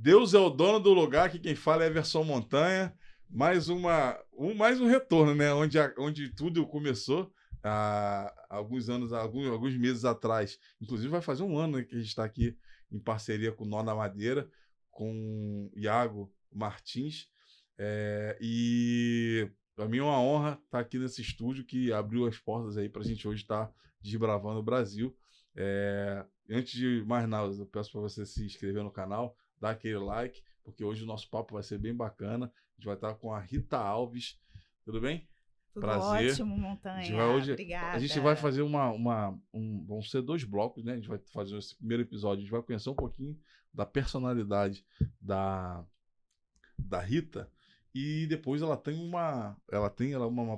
Deus é o dono do lugar, que quem fala é Everson Montanha. Mais um retorno, né? Onde tudo começou há alguns anos, alguns meses atrás. Inclusive vai fazer um ano, né, que a gente está aqui em parceria com o Nó da Madeira, com Iago Martins. E para mim é uma honra estar aqui nesse estúdio que abriu as portas aí para a gente hoje estar desbravando o Brasil. Antes de mais nada, eu peço para você se inscrever no canal, dar aquele like, porque hoje o nosso papo vai ser bem bacana. A gente vai estar com a Rita Alves. Tudo bem? Tudo Prazer. ótimo, Montanha. A gente vai fazer vão ser 2 blocos, né? A gente vai fazer esse primeiro episódio, a gente vai conhecer um pouquinho da personalidade da Rita, e depois ela tem uma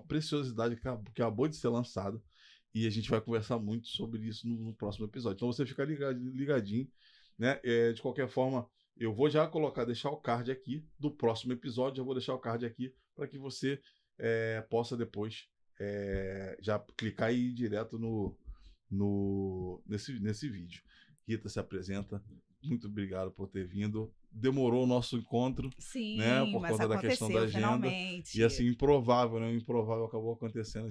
preciosidade que acabou de ser lançada, e a gente vai conversar muito sobre isso no próximo episódio. Então você fica ligadinho, né? De qualquer forma, eu vou já deixar o card aqui do próximo episódio, eu vou deixar o card aqui para que você possa depois já clicar e ir direto nesse vídeo. Rita, se apresenta. Muito obrigado por ter vindo. Demorou o nosso encontro, sim, né, por conta da questão da agenda. Finalmente. E assim, improvável, né? O improvável acabou acontecendo.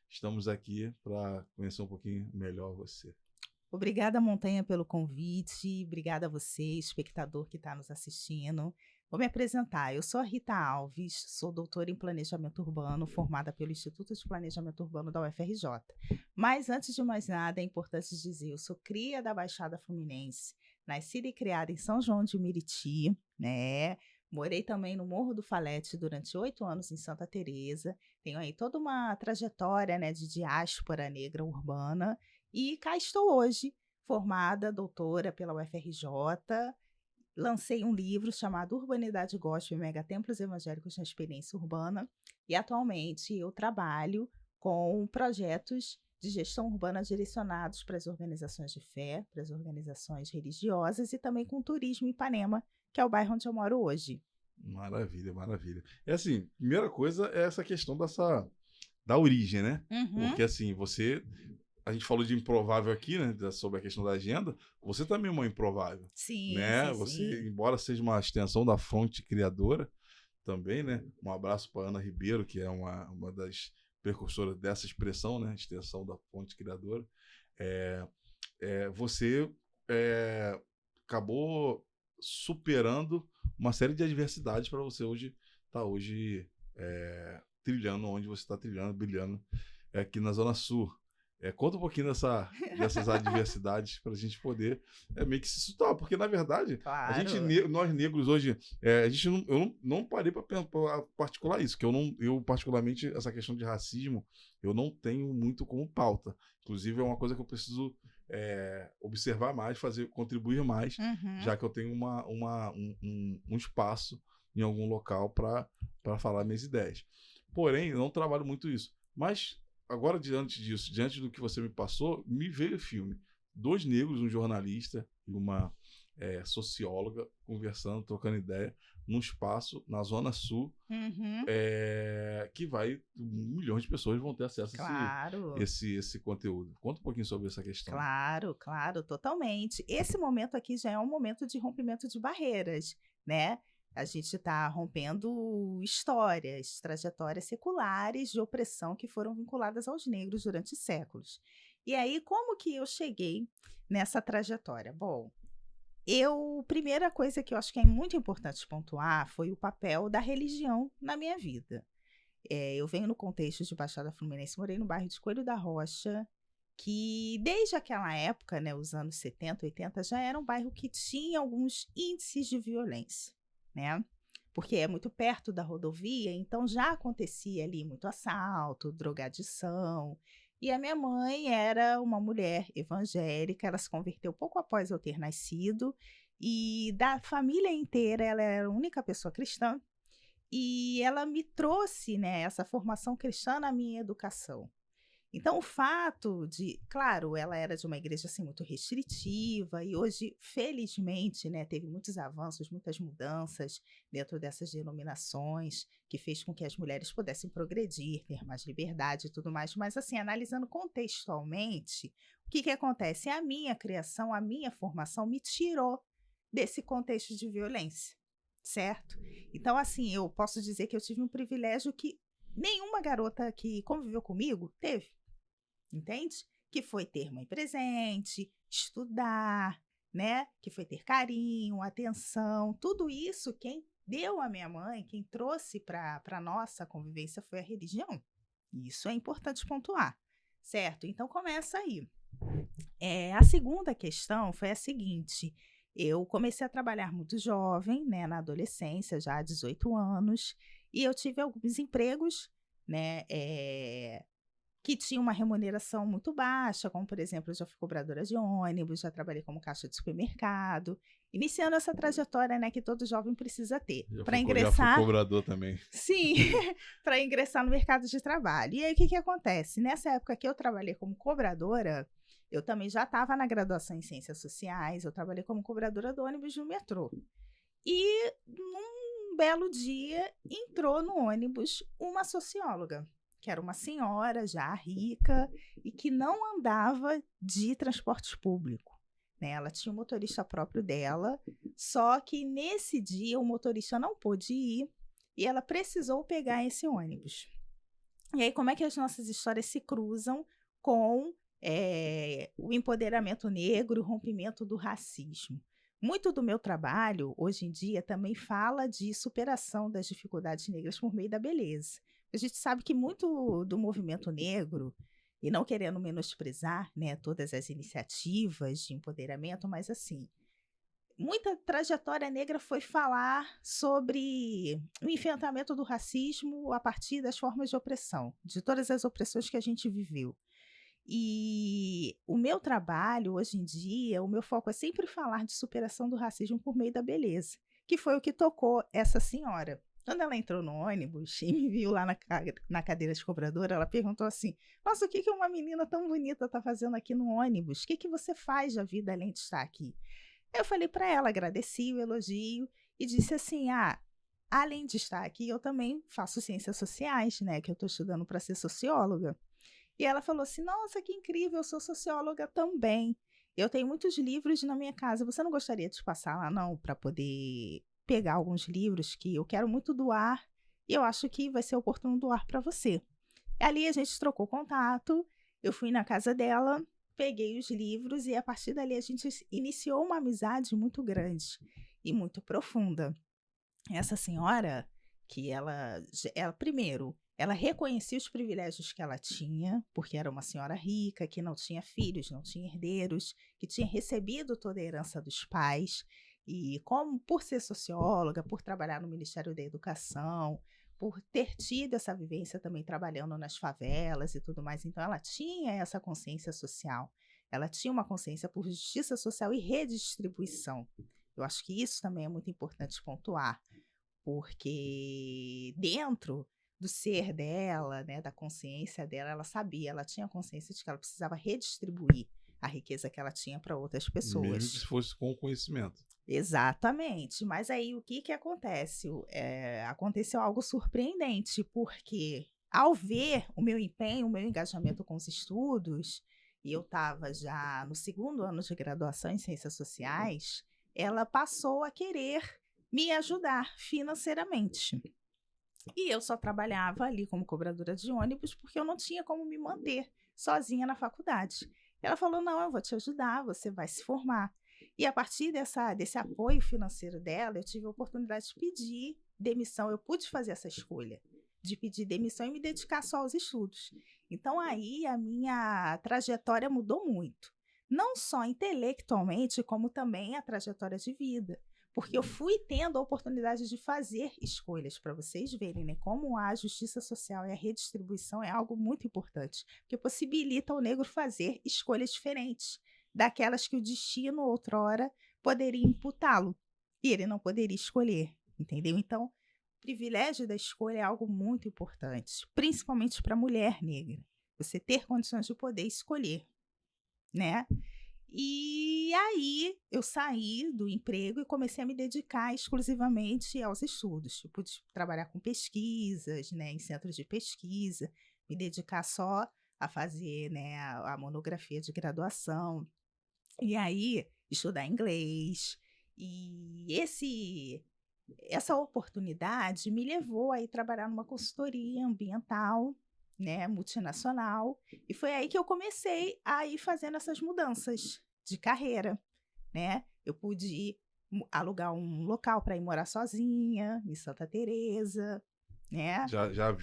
Estamos aqui para conhecer um pouquinho melhor você. Obrigada, Montanha, pelo convite. Obrigada a você, espectador que está nos assistindo. Vou me apresentar. Eu sou a Rita Alves, sou doutora em Planejamento Urbano, formada pelo Instituto de Planejamento Urbano da UFRJ. Mas, antes de mais nada, é importante dizer, eu sou cria da Baixada Fluminense, nascida e criada em São João de Meriti, né? Morei também no Morro do Falete durante 8 anos em Santa Teresa. Tenho aí toda uma trajetória, né, de diáspora negra urbana. E cá estou hoje, formada, doutora pela UFRJ. Lancei um livro chamado Urbanidade Gospel e Megatemplos Evangélicos na Experiência Urbana. E atualmente eu trabalho com projetos de gestão urbana direcionados para as organizações de fé, para as organizações religiosas e também com turismo em Ipanema, que é o bairro onde eu moro hoje. Maravilha, maravilha. Assim, primeira coisa é essa questão da origem, né? Uhum. Porque assim, a gente falou de improvável aqui, né? Sobre a questão da agenda. Você também é uma improvável. Sim, né? sim, Você, sim. embora seja uma extensão da fonte criadora, também, né? Um abraço para Ana Ribeiro, que é uma das precursoras dessa expressão, né? Extensão da fonte criadora. Você acabou superando uma série de adversidades para você estar hoje trilhando onde você está trilhando, brilhando aqui na Zona Sul. Conta um pouquinho dessas adversidades para a gente poder meio que se situar, porque na verdade Claro. nós negros hoje, eu não parei para particular isso, que eu particularmente essa questão de racismo eu não tenho muito como pauta. Inclusive é uma coisa que eu preciso observar mais, contribuir mais, já que eu tenho um espaço em algum local para falar minhas ideias. Porém, eu não trabalho muito isso. Mas agora, diante do que você me passou, me veio o filme. 2 negros, um jornalista e uma socióloga, conversando, trocando ideia, num espaço na Zona Sul, que 1 milhão de pessoas vão ter acesso a esse conteúdo. Conta um pouquinho sobre essa questão. Claro, totalmente. Esse momento aqui já é um momento de rompimento de barreiras, né? A gente está rompendo histórias, trajetórias seculares de opressão que foram vinculadas aos negros durante séculos. E aí, como que eu cheguei nessa trajetória? Bom, primeira coisa que eu acho que é muito importante pontuar foi o papel da religião na minha vida. Eu venho no contexto de Baixada Fluminense, morei no bairro de Coelho da Rocha, que desde aquela época, né, os anos 70, 80, já era um bairro que tinha alguns índices de violência, né? Porque é muito perto da rodovia, então já acontecia ali muito assalto, drogadição. E a minha mãe era uma mulher evangélica, ela se converteu pouco após eu ter nascido, e da família inteira ela era a única pessoa cristã, e ela me trouxe, né, essa formação cristã na minha educação. Então, o fato de, claro, ela era de uma igreja assim, muito restritiva e hoje, felizmente, né, teve muitos avanços, muitas mudanças dentro dessas denominações, que fez com que as mulheres pudessem progredir, ter mais liberdade e tudo mais. Mas, assim, analisando contextualmente, o que acontece? A minha criação, a minha formação me tirou desse contexto de violência, certo? Então, assim, eu posso dizer que eu tive um privilégio que nenhuma garota que conviveu comigo teve, entende? Que foi ter mãe presente, estudar, né? Que foi ter carinho, atenção, tudo isso quem deu à minha mãe, quem trouxe para a nossa convivência foi a religião. Isso é importante pontuar, certo? Então começa aí. A segunda questão foi a seguinte: eu comecei a trabalhar muito jovem, né, na adolescência, já há 18 anos, e eu tive alguns empregos, né, que tinham uma remuneração muito baixa, como, por exemplo, eu já fui cobradora de ônibus, já trabalhei como caixa de supermercado, iniciando essa trajetória, né, que todo jovem precisa ter para Já fui ingressar. cobrador também. Sim, para ingressar no mercado de trabalho. E aí, o que que acontece? Nessa época que eu trabalhei como cobradora, eu também já estava na graduação em Ciências Sociais, eu trabalhei como cobradora do ônibus no metrô. E num belo dia, entrou no ônibus uma socióloga, que era uma senhora já rica e que não andava de transporte público, né? Ela tinha um motorista próprio dela, só que nesse dia o motorista não pôde ir e ela precisou pegar esse ônibus. E aí, como é que as nossas histórias se cruzam com o empoderamento negro, o rompimento do racismo? Muito do meu trabalho, hoje em dia, também fala de superação das dificuldades negras por meio da beleza. A gente sabe que muito do movimento negro, e não querendo menosprezar, né, todas as iniciativas de empoderamento, mas assim, muita trajetória negra foi falar sobre o enfrentamento do racismo a partir das formas de opressão, de todas as opressões que a gente viveu. E o meu trabalho, hoje em dia, o meu foco é sempre falar de superação do racismo por meio da beleza, que foi o que tocou essa senhora. Quando ela entrou no ônibus e me viu lá na cadeira de cobradora, ela perguntou assim: Nossa, o que uma menina tão bonita está fazendo aqui no ônibus? O que você faz da vida além de estar aqui? Eu falei para ela, agradeci o elogio e disse assim: além de estar aqui, eu também faço ciências sociais, né? Que eu estou estudando para ser socióloga. E ela falou assim: Nossa, que incrível, eu sou socióloga também. Eu tenho muitos livros na minha casa. Você não gostaria de passar lá, não, para poder pegar alguns livros que eu quero muito doar e eu acho que vai ser oportuno doar para você? Ali a gente trocou contato, eu fui na casa dela, peguei os livros e a partir dali a gente iniciou uma amizade muito grande e muito profunda. Essa senhora, que ela primeiro, ela reconhecia os privilégios que ela tinha, porque era uma senhora rica, que não tinha filhos, não tinha herdeiros, que tinha recebido toda a herança dos pais, e como por ser socióloga, por trabalhar no Ministério da Educação, por ter tido essa vivência também trabalhando nas favelas e tudo mais, então ela tinha essa consciência social, ela tinha uma consciência por justiça social e redistribuição. Eu acho que isso também é muito importante pontuar, porque dentro do ser dela, né, da consciência dela, ela sabia, ela tinha consciência de que ela precisava redistribuir a riqueza que ela tinha para outras Mesmo que pessoas. fosse com o conhecimento. Exatamente. Mas aí o que acontece? Aconteceu algo surpreendente, porque ao ver o meu empenho, o meu engajamento com os estudos, e eu estava já no segundo ano de graduação em Ciências Sociais, ela passou a querer me ajudar financeiramente. E eu só trabalhava ali como cobradora de ônibus porque eu não tinha como me manter sozinha na faculdade. Ela falou: Não, eu vou te ajudar, você vai se formar. E a partir desse apoio financeiro dela, eu tive a oportunidade de pedir demissão. Eu pude fazer essa escolha de pedir demissão e me dedicar só aos estudos. Então aí a minha trajetória mudou muito. Não só intelectualmente, como também a trajetória de vida. Porque eu fui tendo a oportunidade de fazer escolhas, para vocês verem, né, como a justiça social e a redistribuição é algo muito importante, que possibilita ao negro fazer escolhas diferentes daquelas que o destino outrora poderia imputá-lo, e ele não poderia escolher, entendeu? Então, o privilégio da escolha é algo muito importante, principalmente para a mulher negra, você ter condições de poder escolher, né? E aí eu saí do emprego e comecei a me dedicar exclusivamente aos estudos. Eu pude trabalhar com pesquisas, né, em centros de pesquisa, me dedicar só a fazer, né, a monografia de graduação. E aí estudar inglês. E essa oportunidade me levou a ir trabalhar numa consultoria ambiental, né, multinacional, e foi aí que eu comecei a ir fazendo essas mudanças de carreira, né? Eu pude alugar um local para ir morar sozinha, em Santa Teresa, né?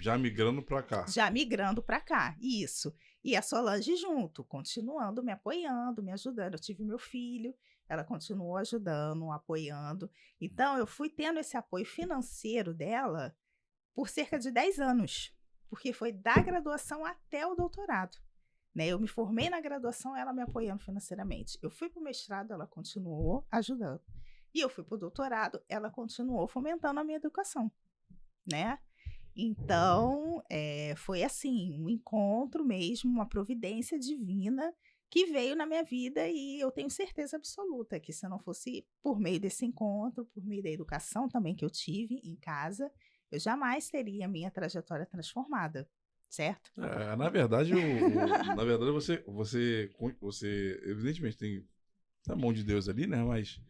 Já migrando para cá. Já migrando para cá, isso. E a Solange junto, continuando me apoiando, me ajudando. Eu tive meu filho, ela continuou ajudando, apoiando. Então, eu fui tendo esse apoio financeiro dela por cerca de 10 anos, porque foi da graduação até o doutorado. Né? Eu me formei na graduação, ela me apoiando financeiramente. Eu fui para o mestrado, ela continuou ajudando. E eu fui para o doutorado, ela continuou fomentando a minha educação, né? Então, foi assim, um encontro mesmo, uma providência divina que veio na minha vida e eu tenho certeza absoluta que se não fosse por meio desse encontro, por meio da educação também que eu tive em casa, eu jamais teria a minha trajetória transformada, certo? Na verdade, na verdade você evidentemente tem a mão de Deus ali, né? Mas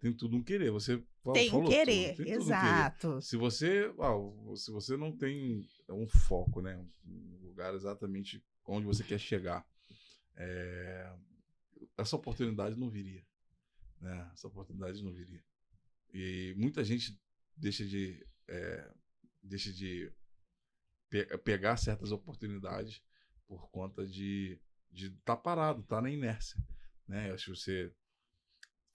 tem tudo um querer. Você Tem um falou tudo, querer, tem tudo um querer. exato. Se você não tem um foco, né? Um lugar exatamente onde você quer chegar, essa oportunidade não viria, né? Essa oportunidade não viria. E muita gente deixa de pegar certas oportunidades por conta de estar parado, estar na inércia, né? Eu acho que você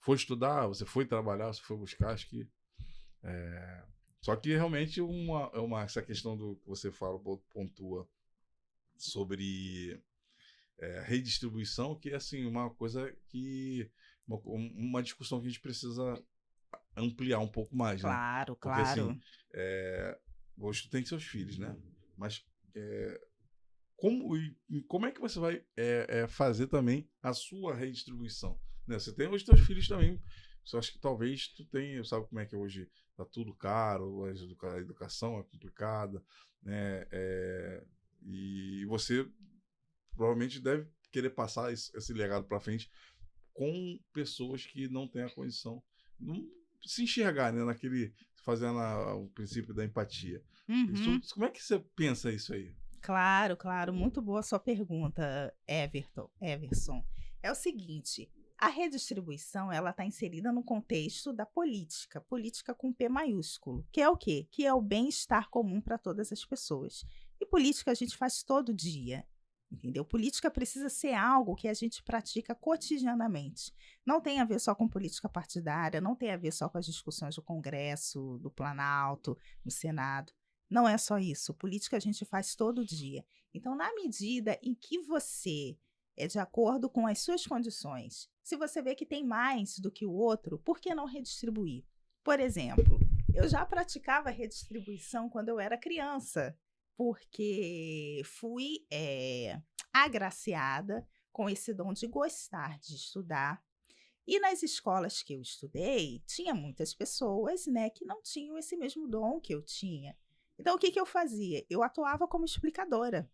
foi estudar, você foi trabalhar, você foi buscar, acho que só que realmente essa questão do que você fala, pontua sobre redistribuição, que é assim, uma coisa que uma discussão que a gente precisa ampliar um pouco mais, né? Claro, Porque claro. assim, hoje tu tem seus filhos, né? Mas como é que você vai fazer também a sua redistribuição? Né? Você tem hoje teus filhos também. Eu acho que talvez tu tenha, sabe como é que hoje tá tudo caro, a educação é complicada, né? E você provavelmente deve querer passar esse legado para frente com pessoas que não têm a condição, não se enxergar, né, fazendo o princípio da empatia. Uhum. Como é que você pensa isso aí? Claro, claro. Muito boa a sua pergunta, Everson. É o seguinte, a redistribuição, ela está inserida no contexto da política, política com P maiúsculo, que é o quê? Que é o bem-estar comum para todas as pessoas. E política a gente faz todo dia, entendeu? Política precisa ser algo que a gente pratica cotidianamente. Não tem a ver só com política partidária, não tem a ver só com as discussões do Congresso, do Planalto, no Senado. Não é só isso. Política a gente faz todo dia. Então, na medida em que você é de acordo com as suas condições, se você vê que tem mais do que o outro, por que não redistribuir? Por exemplo, eu já praticava redistribuição quando eu era criança, porque fui agraciada com esse dom de gostar de estudar. E nas escolas que eu estudei, tinha muitas pessoas, né, que não tinham esse mesmo dom que eu tinha. Então, o que eu fazia? Eu atuava como explicadora,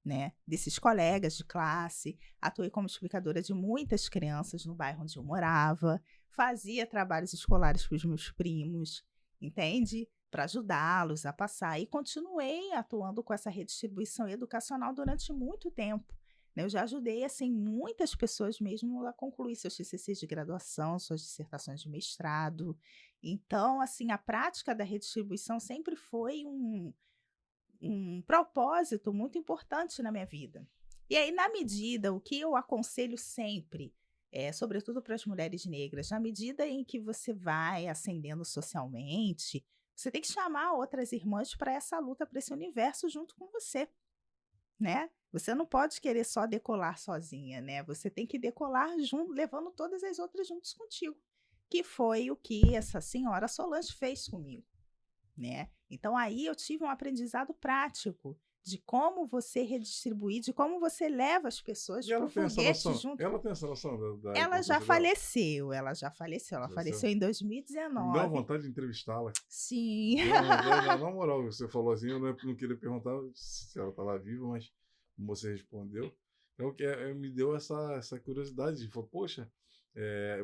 né, desses colegas de classe, atuei como explicadora de muitas crianças no bairro onde eu morava, fazia trabalhos escolares para os meus primos, entende? Para ajudá-los a passar. E continuei atuando com essa redistribuição educacional durante muito tempo. Eu já ajudei assim, muitas pessoas mesmo a concluir seus TCCs de graduação, suas dissertações de mestrado. Então, assim, a prática da redistribuição sempre foi um propósito muito importante na minha vida. E aí, na medida, o que eu aconselho sempre, sobretudo para as mulheres negras, na medida em que você vai ascendendo socialmente, você tem que chamar outras irmãs para essa luta, para esse universo junto com você, né? Você não pode querer só decolar sozinha, né? Você tem que decolar junto, levando todas as outras juntos contigo, que foi o que essa senhora Solange fez comigo, né? Então aí eu tive um aprendizado prático de como você redistribuir, de como você leva as pessoas para o foguete junto. Ela tem essa noção da Ela já importância dela? faleceu, ela já faleceu. Ela faleceu em Me deu 2019. vontade de entrevistá-la. Sim. Na moral, você falou assim, eu não queria perguntar se ela estava viva, mas como você respondeu, me deu essa curiosidade de falar, poxa,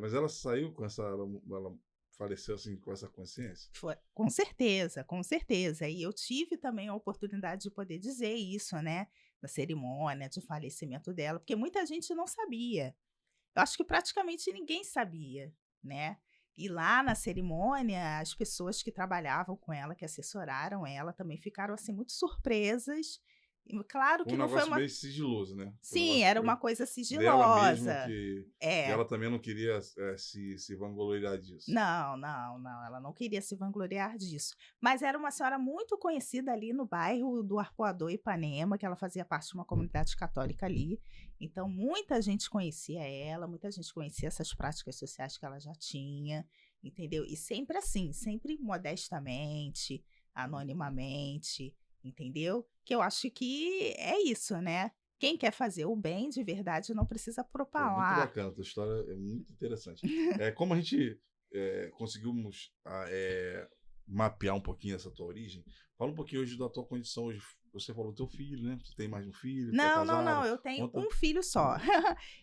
Mas ela saiu com essa... Ela faleceu assim com essa consciência? Com certeza, com certeza. E eu tive também a oportunidade de poder dizer isso, né? Na cerimônia de falecimento dela, porque muita gente não sabia. Eu acho que praticamente ninguém sabia, né? E lá na cerimônia, as pessoas que trabalhavam com ela, que assessoraram ela, também ficaram assim muito surpresas. E claro Foi que um não foi negócio uma. meio sigiloso, né? Foi um Sim, negócio que era foi uma coisa dela mesmo sigilosa. que... E É. ela também não queria se vangloriar disso. Não, não, não, ela não queria se vangloriar disso. Mas era uma senhora muito conhecida ali no bairro do Arpoador, Ipanema, que ela fazia parte de uma comunidade católica ali. Então, muita gente conhecia ela, muita gente conhecia essas práticas sociais que ela já tinha, entendeu? E sempre assim, sempre modestamente, anonimamente, entendeu? Que eu acho que é isso, né? Quem quer fazer o bem de verdade não precisa Pô, muito propalar. bacana, a tua história é muito interessante. Como a gente conseguimos mapear um pouquinho essa tua origem, fala um pouquinho hoje da tua condição hoje. Você falou do teu filho, né? Você tem mais de um filho, tu é Não, não, não, casada. eu tenho Conta. um filho só.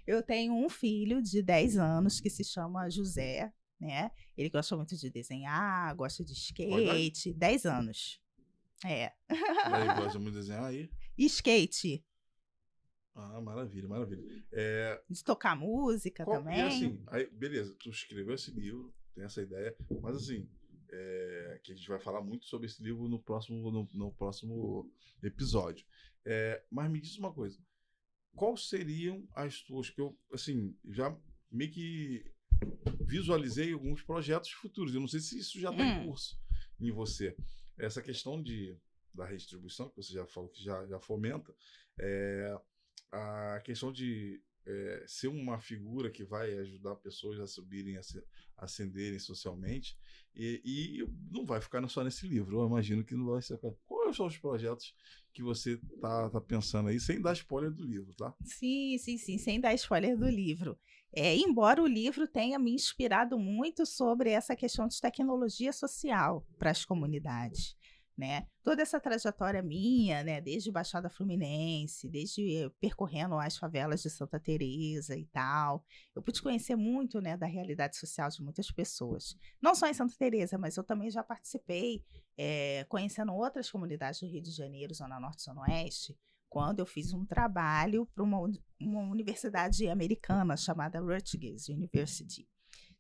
Eu tenho um filho de 10 anos que se chama José, né? Ele gosta muito de desenhar, gosta de Qual a idade? skate, 10 anos. É. E aí, gosta muito de desenhar aí? E skate, Ah, maravilha, maravilha. É, de tocar música e também. assim, aí, beleza, tu escreveu esse livro, tem essa ideia, mas assim, que a gente vai falar muito sobre esse livro no próximo episódio. Mas me diz uma coisa, quais seriam as tuas, que eu, assim, já meio que visualizei alguns projetos futuros, eu não sei se isso já está em Hum, curso em você. Essa questão da redistribuição, que você já falou que já fomenta, é, a questão de ser uma figura que vai ajudar pessoas a subirem, a ascenderem socialmente, e não vai ficar só nesse livro. Eu imagino que não vai ser. Quais são os projetos que você tá pensando aí, sem dar spoiler do livro, tá? sim, sim, sim, sem dar spoiler do livro. Embora o livro tenha me inspirado muito sobre essa questão de tecnologia social para as comunidades, né? Toda essa trajetória minha, né, desde Baixada Fluminense, desde percorrendo as favelas de Santa Teresa e tal, eu pude conhecer muito, né, da realidade social de muitas pessoas. Não só em Santa Teresa, mas eu também já participei, conhecendo outras comunidades do Rio de Janeiro, Zona Norte e Zona Oeste, quando eu fiz um trabalho para uma universidade americana chamada Rutgers University.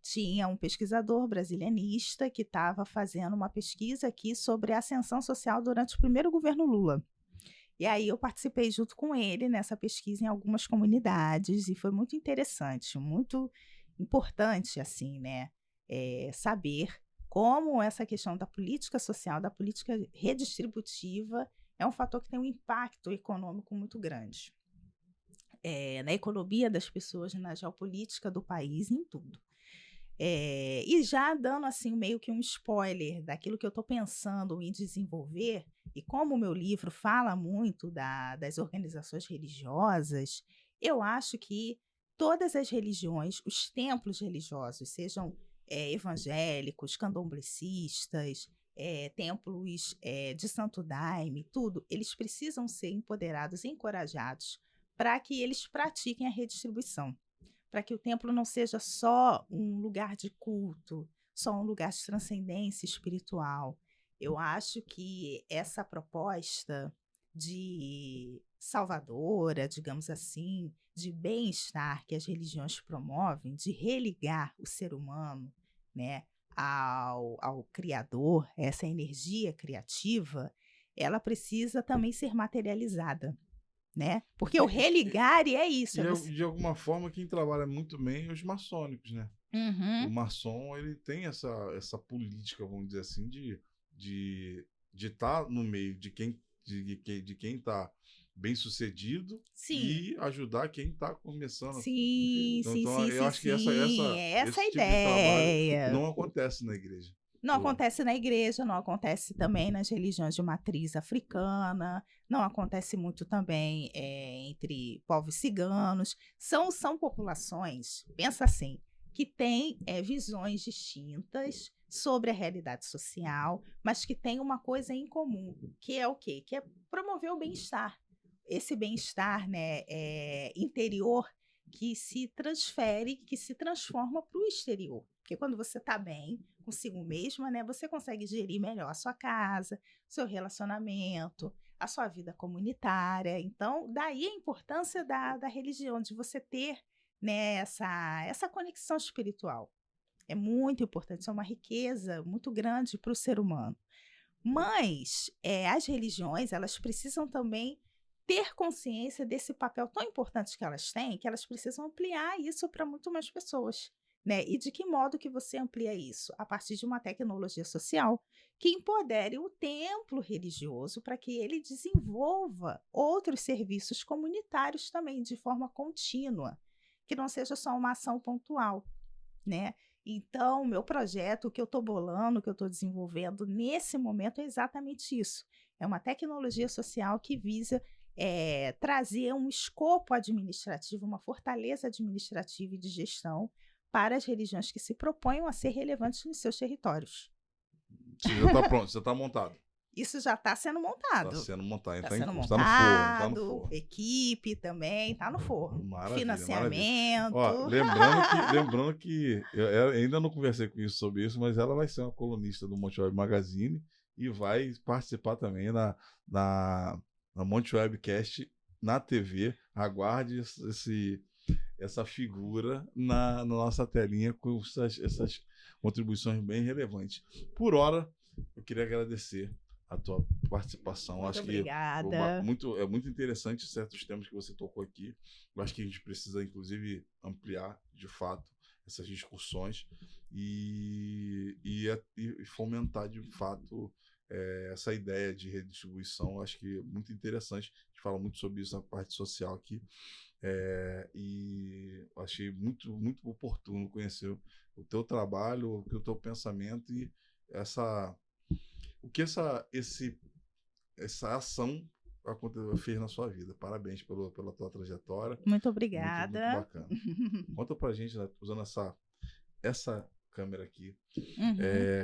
Tinha um pesquisador brasilianista que estava fazendo uma pesquisa aqui sobre a ascensão social durante o primeiro governo Lula. E aí eu participei junto com ele nessa pesquisa em algumas comunidades e foi muito interessante, muito importante, assim, né, saber como essa questão da política social, da política redistributiva, é um fator que tem um impacto econômico muito grande. Na economia das pessoas, na geopolítica do país, em tudo. E já dando assim meio que um spoiler daquilo que eu estou pensando em desenvolver, e como o meu livro fala muito das organizações religiosas, eu acho que todas as religiões, os templos religiosos, sejam evangélicos, candomblecistas, templos de Santo Daime, tudo, eles precisam ser empoderados e encorajados para que eles pratiquem a redistribuição, para que o templo não seja só um lugar de culto, só um lugar de transcendência espiritual. Eu acho que essa proposta de salvadora, digamos assim, de bem-estar que as religiões promovem, de religar o ser humano, né, ao Criador, essa energia criativa, ela precisa também ser materializada, né? Porque o religar é isso, E é você. de alguma forma, quem trabalha muito bem é os maçônicos, né? O Uhum. maçom, ele tem essa política, vamos dizer assim, de estar no meio de quem está bem sucedido Sim, e ajudar quem está começando. sim, sim, Então, sim, eu sim, acho que sim. É essa a esse tipo de trabalho ideia. não acontece na igreja. Não acontece na igreja, não acontece também nas religiões de matriz africana, não acontece muito também entre povos ciganos. São populações, pensa assim, que têm visões distintas sobre a realidade social, mas que têm uma coisa em comum, que é o quê? Que é promover o bem-estar. Esse bem-estar, né, interior, que se transfere, que se transforma para o exterior. Porque quando você está bem consigo mesma, né, você consegue gerir melhor a sua casa, seu relacionamento, a sua vida comunitária. Então, daí a importância da religião, de você ter, né, essa conexão espiritual. É muito importante, é uma riqueza muito grande para o ser humano. Mas as religiões, elas precisam também ter consciência desse papel tão importante que elas têm, que elas precisam ampliar isso para muito mais pessoas, né? E de que modo que você amplia isso? A partir de uma tecnologia social que empodere o templo religioso para que ele desenvolva outros serviços comunitários também de forma contínua, que não seja só uma ação pontual, né? Então, meu projeto, o que eu estou bolando, o que eu estou desenvolvendo nesse momento é exatamente isso. É uma tecnologia social que visa trazer um escopo administrativo, uma fortaleza administrativa e de gestão para as religiões que se proponham a ser relevantes nos seus territórios. Você já está pronto, você está montado. Isso já está sendo montado. Está sendo montado. Está sendo montado, montado, tá no forno. Equipe também, está no forno. Maravilha, Financiamento. Maravilha. Ó, lembrando que eu ainda não conversei sobre isso, mas ela vai ser uma colunista do Monte Web Magazine e vai participar também na Monte Webcast na TV. Aguarde essa figura na nossa telinha com essas contribuições bem relevantes. Por hora, eu queria agradecer a tua participação. Muito acho obrigada. que é muito interessante certos temas que você tocou aqui. Eu acho que a gente precisa, inclusive, ampliar, de fato, essas discussões e fomentar, de fato, essa ideia de redistribuição. Eu acho que é muito interessante. A gente fala muito sobre isso na parte social aqui. E achei muito, muito oportuno conhecer o teu trabalho, o teu pensamento e o que essa ação fez na sua vida. Parabéns pela tua trajetória. Muito obrigada. Muito bacana. Conta pra gente, né, usando essa câmera aqui,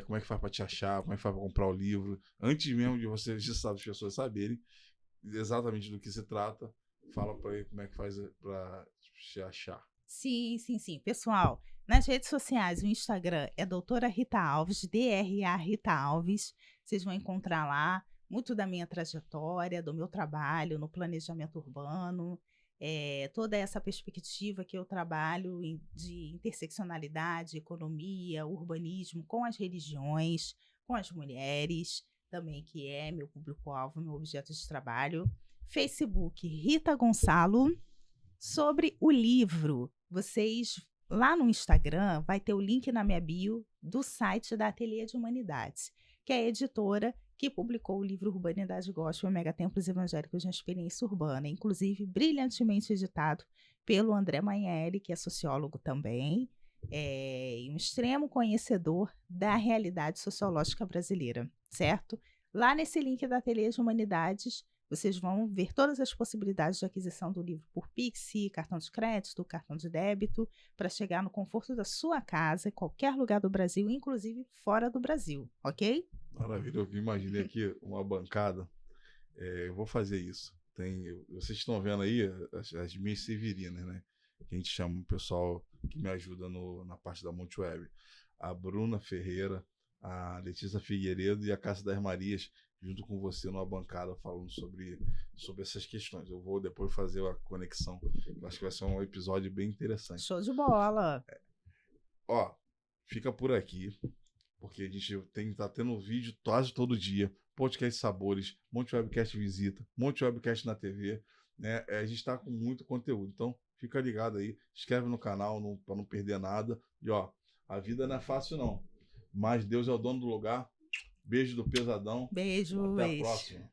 como é que faz para te achar, como é que faz para comprar o livro, antes mesmo de você, as pessoas saberem exatamente do que se trata. Fala para ele como é que faz para te achar. Sim. Pessoal, nas redes sociais, o Instagram é doutora Rita Alves, DRA Rita Alves. Vocês vão encontrar lá muito da minha trajetória, do meu trabalho no planejamento urbano, toda essa perspectiva que eu trabalho de interseccionalidade, economia, urbanismo, com as religiões, com as mulheres, também que é meu público-alvo, meu objeto de trabalho. Facebook, Rita Gonçalo. Sobre o livro, vocês lá no Instagram vai ter o link na minha bio do site da Ateliê de Humanidades, que é a editora que publicou o livro Urbanidade Gospel, Megatemplos Evangélicos na Experiência Urbana, inclusive brilhantemente editado pelo André Manieri, que é sociólogo também, e um extremo conhecedor da realidade sociológica brasileira, certo? Lá nesse link da Ateliê de Humanidades, vocês vão ver todas as possibilidades de aquisição do livro por Pix, cartão de crédito, cartão de débito, para chegar no conforto da sua casa, em qualquer lugar do Brasil, inclusive fora do Brasil, ok? Maravilha, eu imaginei aqui uma bancada. Eu vou fazer isso. Vocês estão vendo aí as minhas severinas, né? Que a gente chama o pessoal que me ajuda na parte da Monte Web. A Bruna Ferreira, a Letícia Figueiredo e a Cássia das Marias, junto com você numa bancada falando sobre essas questões. Eu vou depois fazer a conexão. Eu acho que vai ser um episódio bem interessante. Show de bola! Fica por aqui, porque a gente tá tendo vídeo quase todo dia. Podcast Sabores, Monte Webcast Visita, Monte Webcast na TV, né? A gente tá com muito conteúdo. Então, fica ligado aí, inscreve no canal para não perder nada. E a vida não é fácil não, mas Deus é o dono do lugar. Beijo do Pesadão. Beijo. Até a próxima.